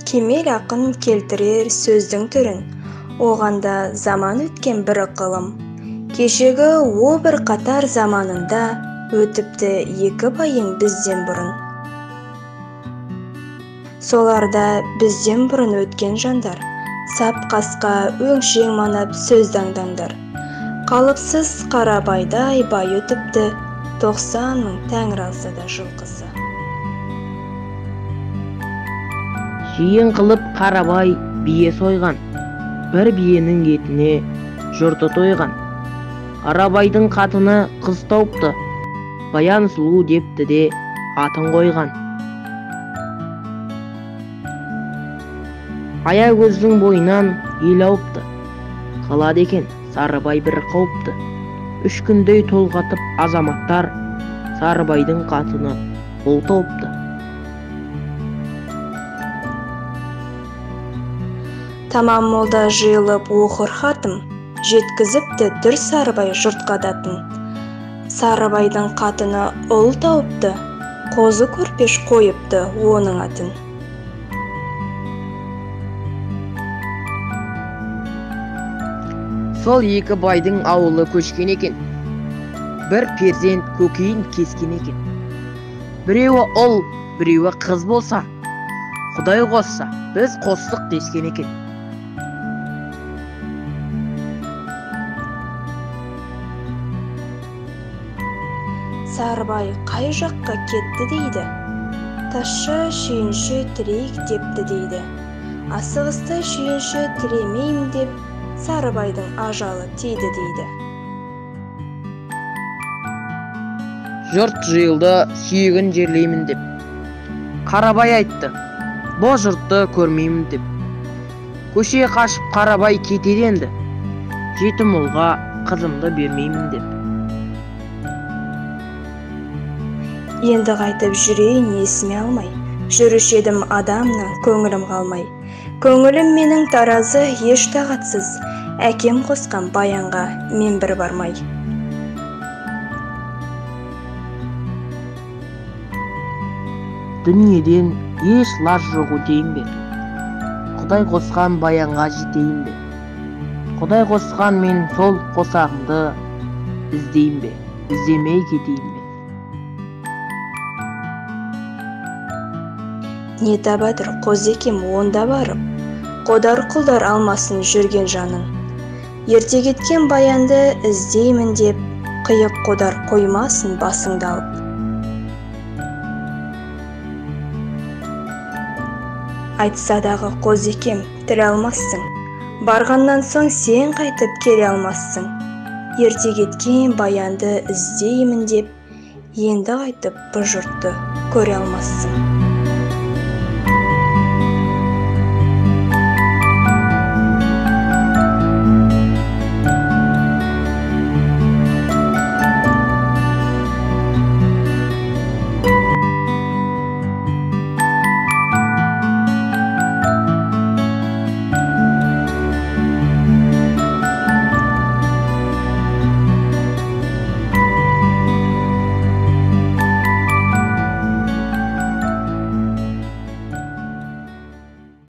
Кемел ақын келтірер сөздің түрін, оғанда заман өткен бір ықылым. Кешегі о бір қатар заманында, өтіпті екі байың бізден бұрын. Соларда бізден бұрын өткен жандар, сап қасқа өңшең манап сөздаңдандар. Қалыпсыз Қарабайдай бай өтіпті, 90 мың тәңір алса да жылқысы. Жиын қылып Қарабай бие сойған, бір биенің етіне жұрты тойған. Қарабайдың қатыны қыз тауыпты, Баян сұлу депті де атын қойған. Аягөздің бойынан ел ауыпты, қалады екен Сарыбай бір қауыпты. 3 күндей толғатып азаматтар, Сарыбайдың қатыны ұл тауыпты. Тамам молда жиылып оқыр хатым, жеткізіпті дүр Сарыбай жұртқа датын. Сарыбайдың қатыны ұл тауыпты, қозы көрпеш қойыпты оның атын. Сол екі байдың ауылы көшкен екен, бір перзент көкейін кескен екен. Біреуі ұл, біреуі қыз болса, Құдай қосса, біз қостық дескен екен. Сарыбай қай жаққа кетті дейді, Тасшы шүйінші тірейік депті дейді. Асығысты шүйінші тіремейм деп, Сарыбайдың ажалы тиді дейді. Жұрт жиылды сүйегін жерлеймін деп. Қарабай айтты, бұл жұртты көрмеймін деп. Көше қашып Қарабай кетеді енді, жетім ұлға қызымды бермеймін деп. Енді қайтып жүрейін есіме алмай, жүруші едім адамнан көңілім қалмай. Көңілім менің таразы еш тағатсыз, әкем қосқан баянға мен бір бармай. Дүниеден еш лаж жоқ өтейін бе, Құдай қосқан баянға жетейін бе. Құдай қосқан мен сол қосағымды іздейін бе, іздемей кетейін бе. Не табадыр Қозыкем онда барып, қодар-құлдар алмасын жүрген жанын. Ерте кеткен баянды іздеймін деп, қиық қодар қоймасын басыңды алып. Айтса дағы Қозыкем тіл алмассың, барғаннан соң сен қайтып келе алмассың. Ерте кеткен баянды іздеймін деп, енді қайтып бұл жұртты көре алмассың.